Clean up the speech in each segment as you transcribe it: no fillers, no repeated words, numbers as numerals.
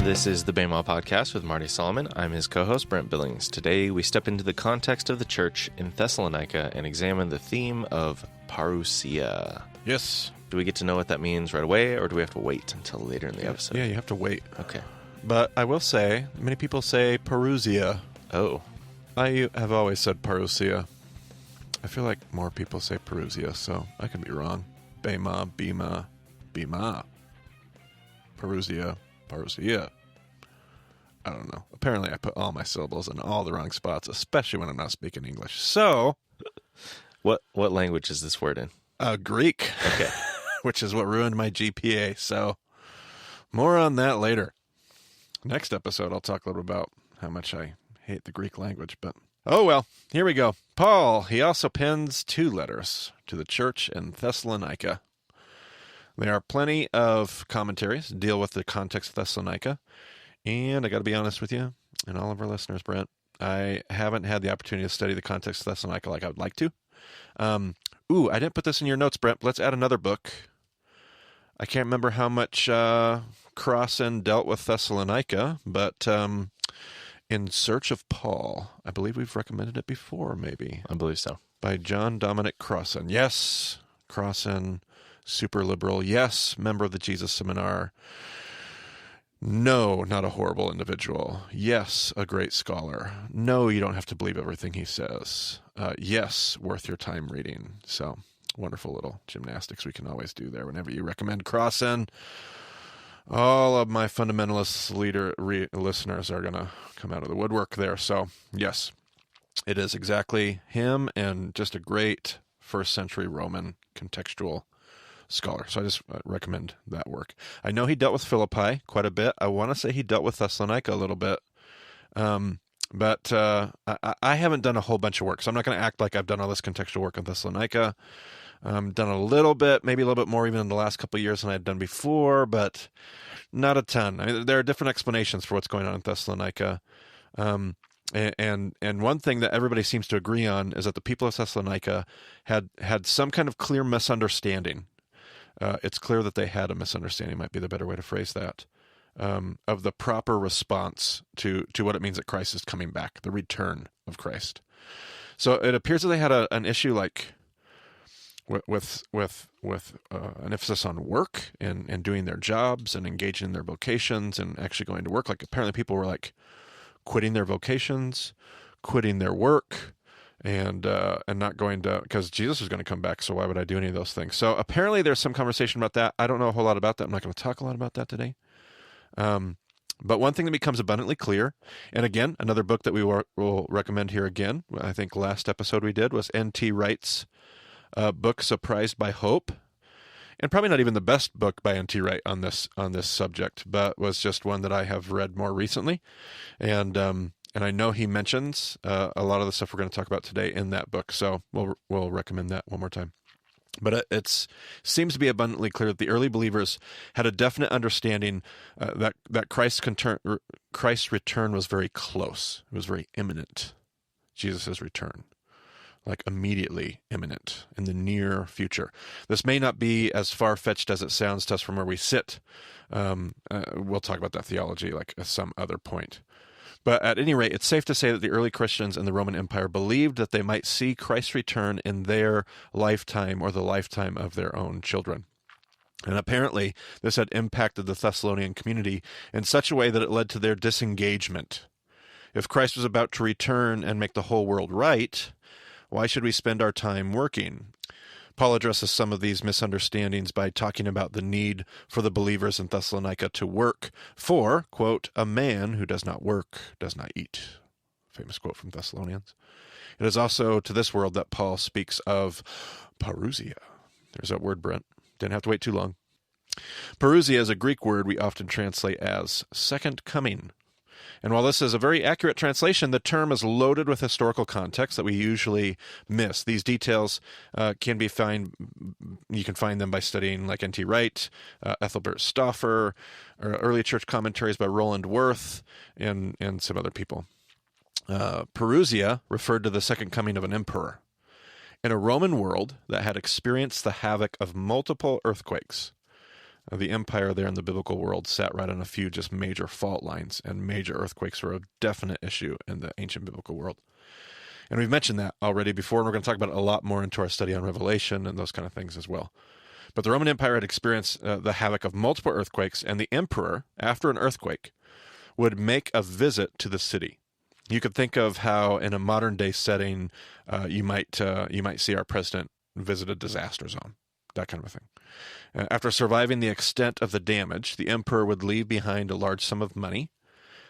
This is the Bama Podcast with Marty Solomon. I'm his co-host, Brent Billings. Today, we step into the context of the church in Thessalonica and examine the theme of Parousia. Yes. Do we get to know what that means right away, or do we have to wait until later in the episode? Yeah, you have to wait. Okay. But I will say, many people say Parousia. Oh. I have always said Parousia. I feel like more people say Parousia, so I could be wrong. Bema, Bema. Parousia, Parousia. I don't know. Apparently I put all my syllables in all the wrong spots, especially when I'm not speaking English. So... What language is this word in? Greek. Okay. Which is what ruined my GPA, so more on that later. Next episode, I'll talk a little about how much I hate the Greek language, but oh well, here we go. Paul, he also pens 2 letters to the church in Thessalonica. There are plenty of commentaries that deal with the context of Thessalonica, and I got to be honest with you, and all of our listeners, Brent, I haven't had the opportunity to study the context of Thessalonica like I would like to. I didn't put this in your notes, Brent. Let's add another book. I can't remember how much Crossan dealt with Thessalonica, but In Search of Paul, I believe we've recommended it before, maybe. I believe so. By John Dominic Crossan. Yes, Crossan, super liberal. Yes, member of the Jesus Seminar. No, not a horrible individual. Yes, a great scholar. No, you don't have to believe everything he says. Yes, worth your time reading. So, wonderful little gymnastics we can always do there whenever you recommend Crossan. All of my fundamentalist listeners are going to come out of the woodwork there. So, yes, it is exactly him and just a great first century Roman contextual scholar. So I just recommend that work. I know he dealt with Philippi quite a bit. I want to say he dealt with Thessalonica a little bit. But I haven't done a whole bunch of work, so I'm not going to act like I've done all this contextual work on Thessalonica. Done a little bit, maybe a little bit more even in the last couple of years than I'd done before, but not a ton. I mean, there are different explanations for what's going on in Thessalonica. And one thing that everybody seems to agree on is that the people of Thessalonica had some kind of clear misunderstanding. It's clear that they had a misunderstanding, might be the better way to phrase that, of the proper response to what it means that Christ is coming back, the return of Christ. So it appears that they had an issue like with an emphasis on work and doing their jobs and engaging in their vocations and actually going to work. Like apparently people were like quitting their vocations, quitting their work, and not going to, because Jesus is going to come back, so why would I do any of those things? So apparently there's some conversation about that. I don't know a whole lot about that. I'm not going to talk a lot about that today. But one thing that becomes abundantly clear, and again, another book that we will recommend here again, I think last episode we did, was N.T. Wright's book, Surprised by Hope. And probably not even the best book by N.T. Wright on this subject, but was just one that I have read more recently. And I know he mentions a lot of the stuff we're going to talk about today in that book, so we'll recommend that one more time. But it seems to be abundantly clear that the early believers had a definite understanding that Christ's return was very close. It was very imminent, Jesus' return, like immediately imminent in the near future. This may not be as far-fetched as it sounds to us from where we sit. We'll talk about that theology like at some other point. But at any rate, it's safe to say that the early Christians in the Roman Empire believed that they might see Christ's return in their lifetime or the lifetime of their own children. And apparently, this had impacted the Thessalonian community in such a way that it led to their disengagement. If Christ was about to return and make the whole world right, why should we spend our time working? Paul addresses some of these misunderstandings by talking about the need for the believers in Thessalonica to work, for, quote, a man who does not work does not eat. Famous quote from Thessalonians. It is also to this world that Paul speaks of Parousia. There's that word, Brent. Didn't have to wait too long. Parousia is a Greek word we often translate as second coming. And while this is a very accurate translation, the term is loaded with historical context that we usually miss. These details you can find them by studying like N.T. Wright, Ethelbert Stauffer, or early church commentaries by Roland Worth, and some other people. Parousia referred to the second coming of an emperor. In a Roman world that had experienced the havoc of multiple earthquakes, The empire there in the biblical world sat right on a few just major fault lines, and major earthquakes were a definite issue in the ancient biblical world. And we've mentioned that already before, and we're going to talk about it a lot more into our study on Revelation and those kind of things as well. But the Roman Empire had experienced the havoc of multiple earthquakes, and the emperor, after an earthquake, would make a visit to the city. You could think of how, in a modern-day setting, you might see our president visit a disaster zone, that kind of a thing. After surviving the extent of the damage, the emperor would leave behind a large sum of money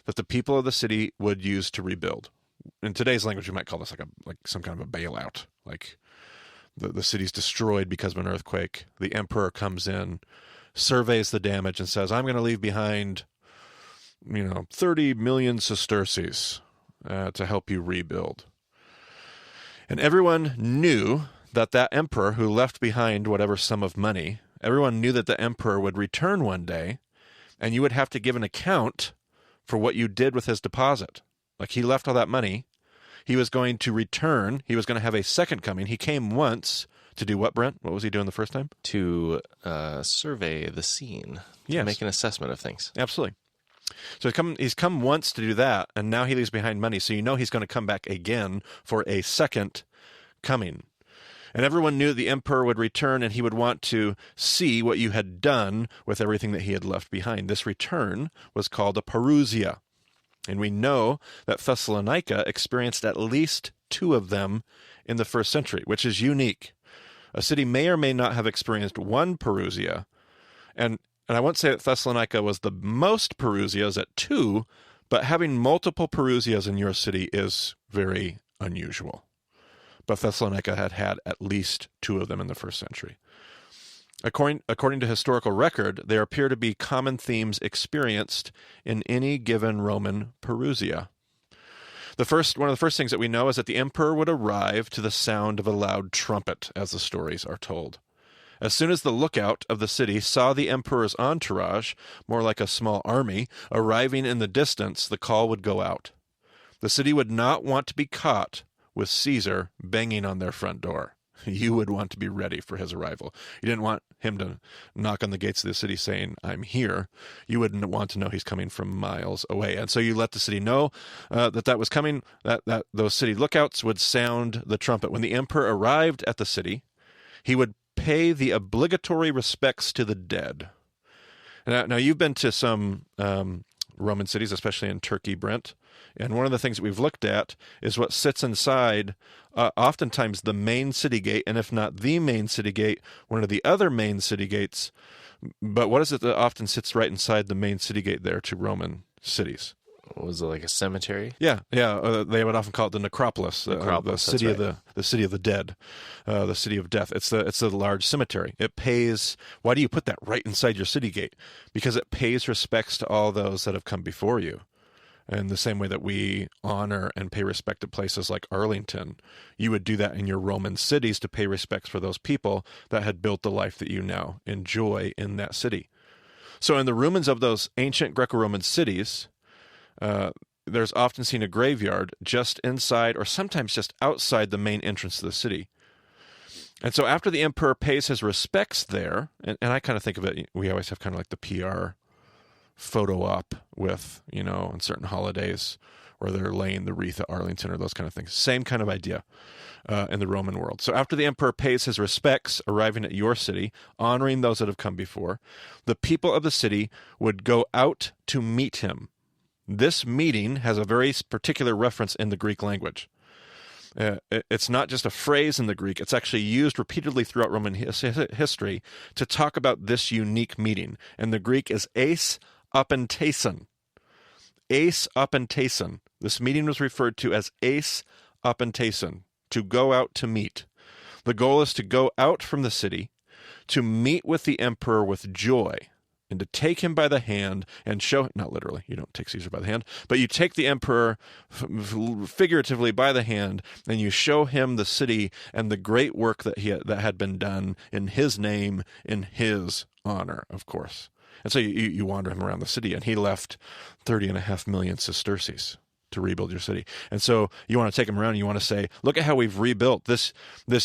that the people of the city would use to rebuild. In today's language, we might call this like some kind of a bailout. Like the city's destroyed because of an earthquake. The emperor comes in, surveys the damage, and says, "I'm going to leave behind, 30 million sesterces to help you rebuild." And everyone knew that emperor who left behind whatever sum of money, everyone knew that the emperor would return one day, and you would have to give an account for what you did with his deposit. Like, he left all that money. He was going to return. He was going to have a second coming. He came once to do what, Brent? What was he doing the first time? To survey the scene. Yes. To make an assessment of things. Absolutely. So he's come once to do that, and now he leaves behind money. So he's going to come back again for a second coming. And everyone knew the emperor would return, and he would want to see what you had done with everything that he had left behind. This return was called a Parousia. And we know that Thessalonica experienced at least 2 of them in the first century, which is unique. A city may or may not have experienced one Parousia, and I won't say that Thessalonica was the most Parousias at 2, but having multiple Parousias in your city is very unusual. But Thessalonica had at least 2 of them in the first century. According to historical record, there appear to be common themes experienced in any given Roman Parousia. One of the first things that we know is that the emperor would arrive to the sound of a loud trumpet, as the stories are told. As soon as the lookout of the city saw the emperor's entourage, more like a small army, arriving in the distance, the call would go out. The city would not want to be caught with Caesar banging on their front door. You would want to be ready for his arrival. You didn't want him to knock on the gates of the city saying, "I'm here." You wouldn't want to know he's coming from miles away. And so you let the city know that was coming, that those city lookouts would sound the trumpet. When the emperor arrived at the city, he would pay the obligatory respects to the dead. Now you've been to some Roman cities, especially in Turkey, Brent. And one of the things that we've looked at is what sits inside, oftentimes the main city gate, and if not the main city gate, one of the other main city gates. But what is it that often sits right inside the main city gate there to Roman cities? Was it like a cemetery? Yeah. They would often call it the necropolis, the city right. of the city of the dead, the city of death. It's the large cemetery. It pays. Why do you put that right inside your city gate? Because it pays respects to all those that have come before you. In the same way that we honor and pay respect to places like Arlington, you would do that in your Roman cities to pay respects for those people that had built the life that you now enjoy in that city. So in the ruins of those ancient Greco-Roman cities, there's often seen a graveyard just inside or sometimes just outside the main entrance to the city. And so after the emperor pays his respects there, and I kind of think of it, we always have kind of like the PR photo op with, on certain holidays where they're laying the wreath at Arlington or those kind of things. Same kind of idea in the Roman world. So after the emperor pays his respects, arriving at your city, honoring those that have come before, the people of the city would go out to meet him. This meeting has a very particular reference in the Greek language. It's not just a phrase in the Greek. It's actually used repeatedly throughout Roman history to talk about this unique meeting. And the Greek is eis apentason. Eis apentason. This meeting was referred to as eis apentason, to go out to meet. The goal is to go out from the city, to meet with the emperor with joy, and to take him by the hand and show, not literally, you don't take Caesar by the hand, but you take the emperor figuratively by the hand, and you show him the city and the great work that had been done in his name, in his honor, of course. And so you wander him around the city, and he left 30.5 million sesterces to rebuild your city. And so you want to take them around and you want to say, look at how we've rebuilt this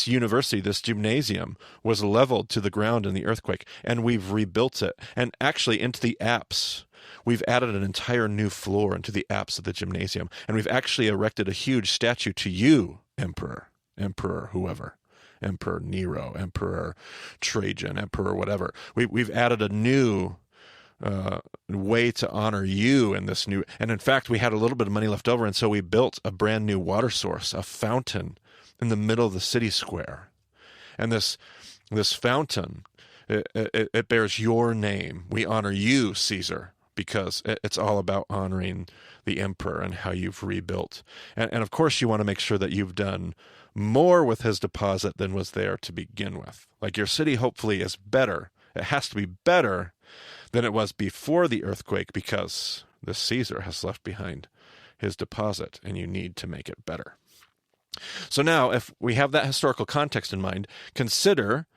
university. This gymnasium was leveled to the ground in the earthquake, and we've rebuilt it. And actually into the apse, we've added an entire new floor into the apse of the gymnasium. And we've actually erected a huge statue to you, Emperor whoever. Emperor Nero, Emperor Trajan, Emperor whatever. We've added a new way to honor you in this new. And in fact, we had a little bit of money left over, and so we built a brand new water source, a fountain in the middle of the city square. And this fountain, it bears your name. We honor you, Caesar, because it's all about honoring the emperor and how you've rebuilt. And of course, you want to make sure that you've done more with his deposit than was there to begin with. Like your city hopefully is better. It has to be better than it was before the earthquake, because the Caesar has left behind his deposit, and you need to make it better. So now, if we have that historical context in mind, consider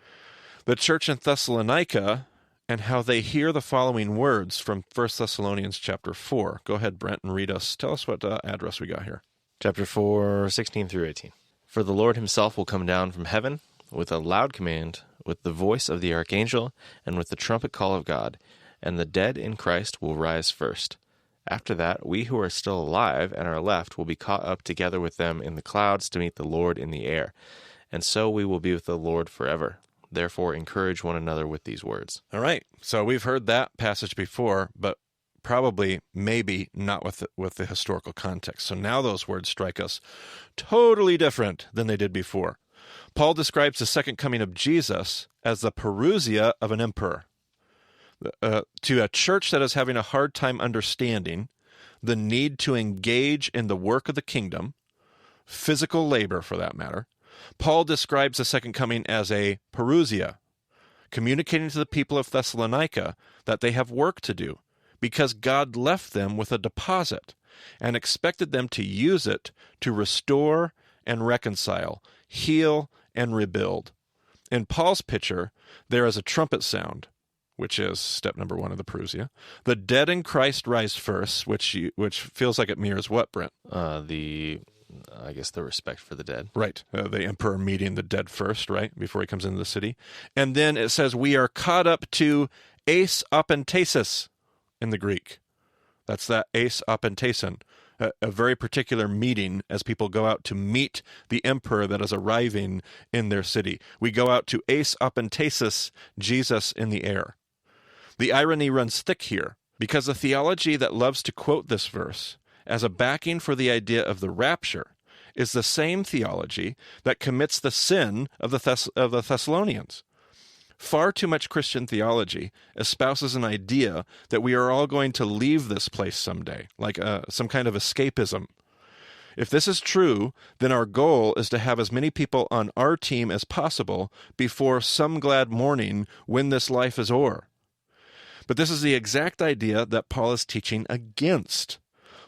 the church in Thessalonica and how they hear the following words from 1 Thessalonians chapter 4. Go ahead, Brent, and read us. Tell us what address we got here. Chapter 4, 16 through 18. For the Lord himself will come down from heaven with a loud command, with the voice of the archangel, and with the trumpet call of God, and the dead in Christ will rise first. After that, we who are still alive and are left will be caught up together with them in the clouds to meet the Lord in the air, and so we will be with the Lord forever. Therefore, encourage one another with these words. All right, so we've heard that passage before, but probably, maybe not with the historical context. So now those words strike us totally different than they did before. Paul describes the second coming of Jesus as the Parousia of an emperor. To a church that is having a hard time understanding the need to engage in the work of the kingdom, physical labor for that matter, Paul describes the second coming as a Parousia, communicating to the people of Thessalonica that they have work to do, because God left them with a deposit and expected them to use it to restore and reconcile, heal and rebuild. In Paul's picture, there is a trumpet sound, which is step number 1 of the Parousia. The dead in Christ rise first, which feels like it mirrors what, Brent? I guess the respect for the dead. Right. The emperor meeting the dead first, right, before he comes into the city. And then it says we are caught up to eis apentesis in the Greek. That's that eis apentesin, a very particular meeting as people go out to meet the emperor that is arriving in their city. We go out to eis apentesis, Jesus in the air. The irony runs thick here, because the theology that loves to quote this verse as a backing for the idea of the rapture is the same theology that commits the sin of the Thessalonians. Far too much Christian theology espouses an idea that we are all going to leave this place someday, like some kind of escapism. If this is true, then our goal is to have as many people on our team as possible before some glad morning when this life is o'er. But this is the exact idea that Paul is teaching against.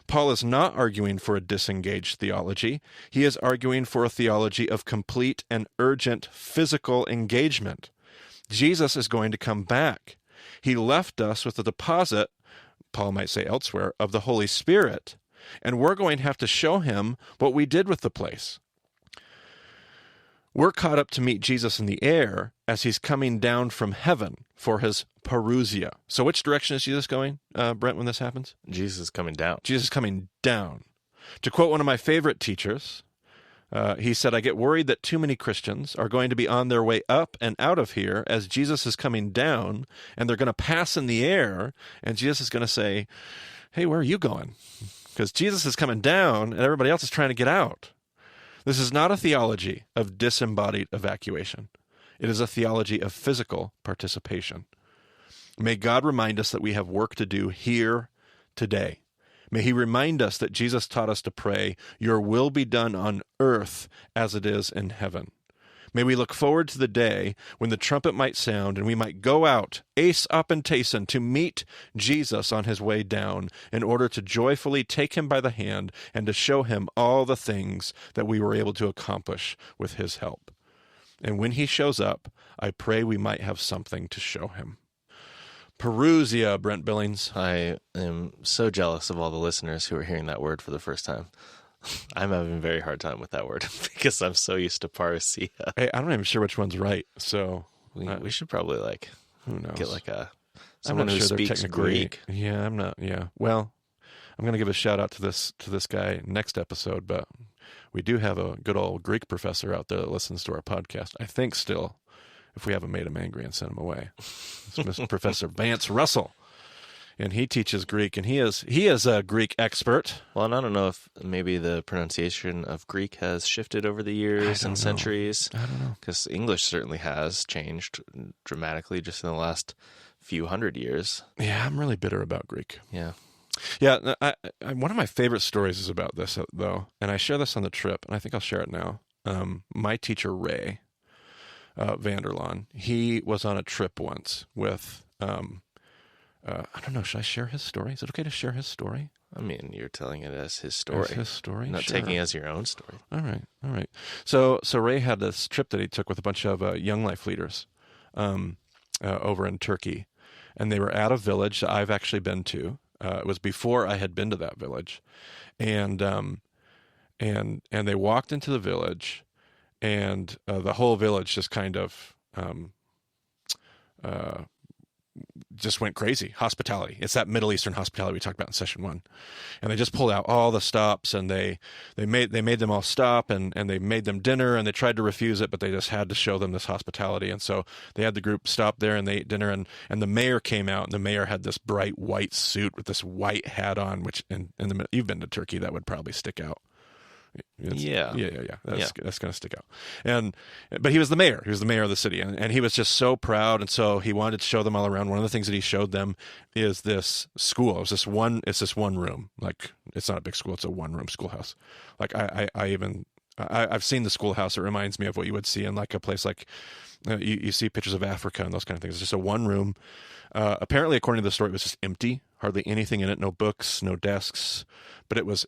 Paul is not arguing for a disengaged theology. He is arguing for a theology of complete and urgent physical engagement. Jesus is going to come back. He left us with a deposit, Paul might say elsewhere, of the Holy Spirit, and we're going to have to show him what we did with the place. We're caught up to meet Jesus in the air as he's coming down from heaven for his Parousia. So which direction is Jesus going, Brent, when this happens? Jesus is coming down. Jesus is coming down. To quote one of my favorite teachers, he said, I get worried that too many Christians are going to be on their way up and out of here as Jesus is coming down, and they're going to pass in the air, and Jesus is going to say, hey, where are you going? Because Jesus is coming down, and everybody else is trying to get out. This is not a theology of disembodied evacuation. It is a theology of physical participation. May God remind us that we have work to do here today. May he remind us that Jesus taught us to pray, your will be done on earth as it is in heaven. May we look forward to the day when the trumpet might sound and we might go out, eis apentesin, to meet Jesus on his way down in order to joyfully take him by the hand and to show him all the things that we were able to accomplish with his help. And when he shows up, I pray we might have something to show him. Parousia, Brent Billings. I am so jealous of all the listeners who are hearing that word for the first time. I'm having a very hard time with that word because I'm so used to parousia. Hey, I'm not even sure which one's right, so We should probably who knows? get I'm someone not who sure they're speaks technically Greek. Yeah, I'm not. Yeah, well, I'm going to give a shout out to this guy next episode, but we do have a good old Greek professor out there that listens to our podcast. I think still, if we haven't made him angry and sent him away, it's Mr. Professor Vance Russell, and he teaches Greek, and he is a Greek expert. Well, and I don't know if maybe the pronunciation of Greek has shifted over the years and centuries. I don't know. Because English certainly has changed dramatically just in the last few hundred years. Yeah, I'm really bitter about Greek. Yeah. Yeah, one of my favorite stories is about this, though, and I share this on the trip, and I think I'll share it now. My teacher, Ray Vanderlaan, he was on a trip once with, I don't know, should I share his story? Is it okay to share his story? I mean, you're telling it as his story. As his story? Not Sure. taking it as your own story. All right. So Ray had this trip that he took with a bunch of young life leaders over in Turkey, and they were at a village that I've actually been to. It was before I had been to that village, and they walked into the village, and the whole village just kind of just went crazy. Hospitality. It's that Middle Eastern hospitality we talked about in session 1. And they just pulled out all the stops, and they made them all stop, and they made them dinner, and they tried to refuse it, but they just had to show them this hospitality. And so they had the group stop there, and they ate dinner, and the mayor came out, and the mayor had this bright white suit with this white hat on, which you've been to Turkey, that would probably stick out. Yeah. That's going to stick out. But he was the mayor. He was the mayor of the city, and he was just so proud. And so he wanted to show them all around. One of the things that he showed them is this school. It's this one room. Like, it's not a big school. It's a one-room schoolhouse. Like I've seen the schoolhouse. It reminds me of what you would see in like a place like you see pictures of Africa and those kind of things. It's just a one room. Apparently, according to the story, it was just empty. Hardly anything in it. No books, no desks. But it was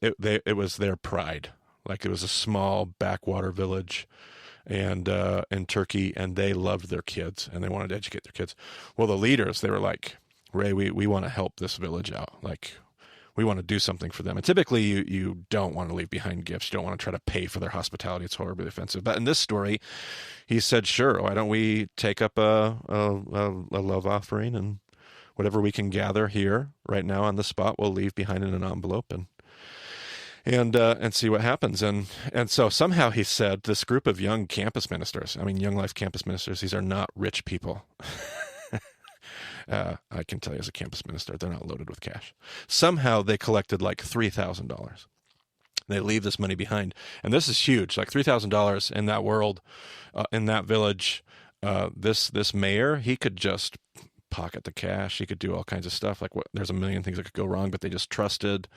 their pride. Like, it was a small backwater village, and in Turkey, and they loved their kids, and they wanted to educate their kids. Well, the leaders, they were like, Ray, we want to help this village out. Like, we want to do something for them. And typically, you don't want to leave behind gifts. You don't want to try to pay for their hospitality. It's horribly offensive. But in this story, he said, sure, why don't we take up a love offering, and whatever we can gather here right now on the spot, we'll leave behind in an envelope, and see what happens. And so somehow he said this group of young campus ministers, young life campus ministers, these are not rich people. I can tell you as a campus minister, they're not loaded with cash. Somehow they collected like $3,000. They leave this money behind. And this is huge, like $3,000 in that world, in that village. This mayor, he could just pocket the cash. He could do all kinds of stuff. Like, there's a million things that could go wrong, but they just trusted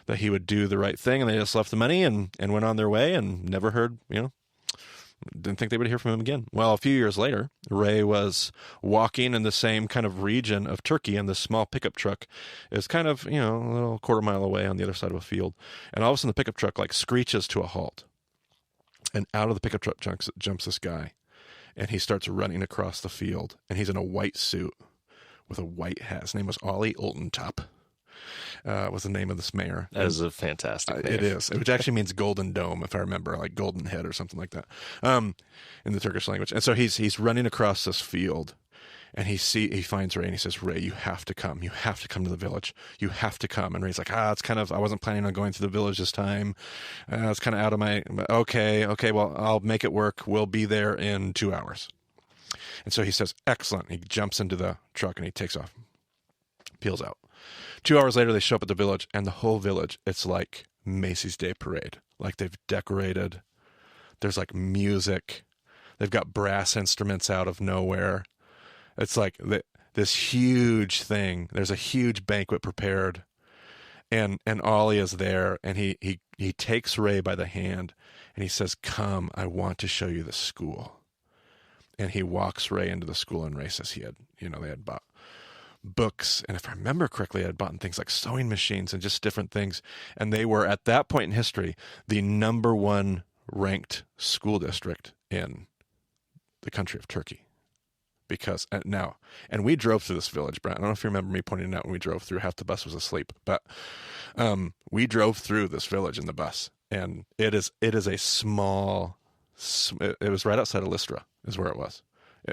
that he would do the right thing, and they just left the money and went on their way and never heard, didn't think they would hear from him again. Well, a few years later, Ray was walking in the same kind of region of Turkey, and this small pickup truck is kind of, a little quarter mile away on the other side of a field. And all of a sudden the pickup truck like screeches to a halt. And out of the pickup truck jumps this guy, and he starts running across the field, and he's in a white suit with a white hat. His name was Ollie Oltentop. Was the name of this mayor. That is a fantastic name. It is, which actually means golden dome, if I remember, like golden head or something like that, in the Turkish language. And so he's running across this field, and he finds Ray, and he says, Ray, you have to come. You have to come to the village. You have to come. And Ray's like, it's kind of, I wasn't planning on going to the village this time. It's kind of out of my, okay, well, I'll make it work. We'll be there in 2 hours. And so he says, excellent. He jumps into the truck, and he takes off, peels out. 2 hours later, they show up at the village, and the whole village, it's like Macy's Day Parade. Like, they've decorated. There's like music. They've got brass instruments out of nowhere. It's like this huge thing. There's a huge banquet prepared, and Ollie is there, and he takes Ray by the hand, and he says, come, I want to show you the school. And he walks Ray into the school, and Ray says they had bought books, and if I remember correctly, I had bought things like sewing machines and just different things. And they were, at that point in history, the number one ranked school district in the country of Turkey. because and we drove through this village, Brent. I don't know if you remember me pointing out when we drove through. Half the bus was asleep, but we drove through this village in the bus, and it is a small. It was right outside of Lystra, is where it was.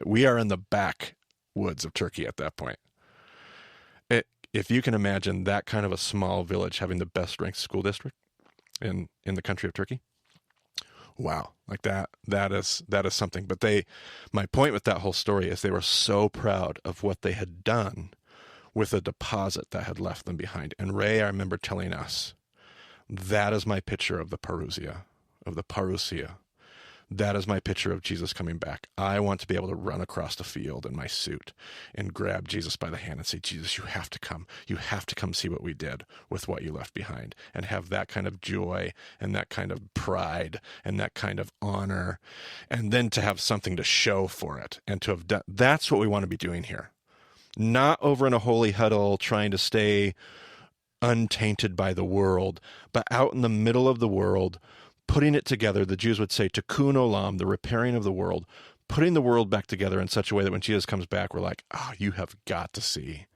We are in the backwoods of Turkey at that point. If you can imagine that kind of a small village having the best ranked school district in the country of Turkey. Wow, like that is something. But my point with that whole story is they were so proud of what they had done with a deposit that had left them behind. And Ray, I remember telling us, that is my picture of the Parousia. That is my picture of Jesus coming back. I want to be able to run across the field in my suit and grab Jesus by the hand and say, Jesus, you have to come. You have to come see what we did with what you left behind, and have that kind of joy and that kind of pride and that kind of honor, and then to have something to show for it and to have done. That's what we want to be doing here. Not over in a holy huddle trying to stay untainted by the world, but out in the middle of the world, putting it together. The Jews would say tikkun olam, the repairing of the world, putting the world back together in such a way that when Jesus comes back, we're like, you have got to see.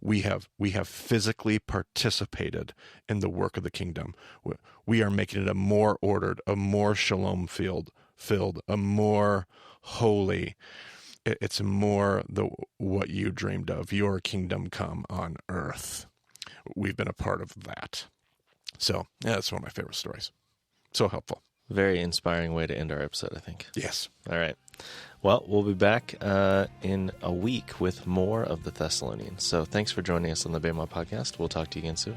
We have physically participated in the work of the kingdom. We are making it a more ordered, a more shalom filled, a more holy. It's more what you dreamed of, your kingdom come on earth. We've been a part of that. So that's one of my favorite stories. So helpful. Very inspiring way to end our episode, I think. Yes. All right. Well, we'll be back in a week with more of the Thessalonians. So thanks for joining us on the Bema podcast. We'll talk to you again soon.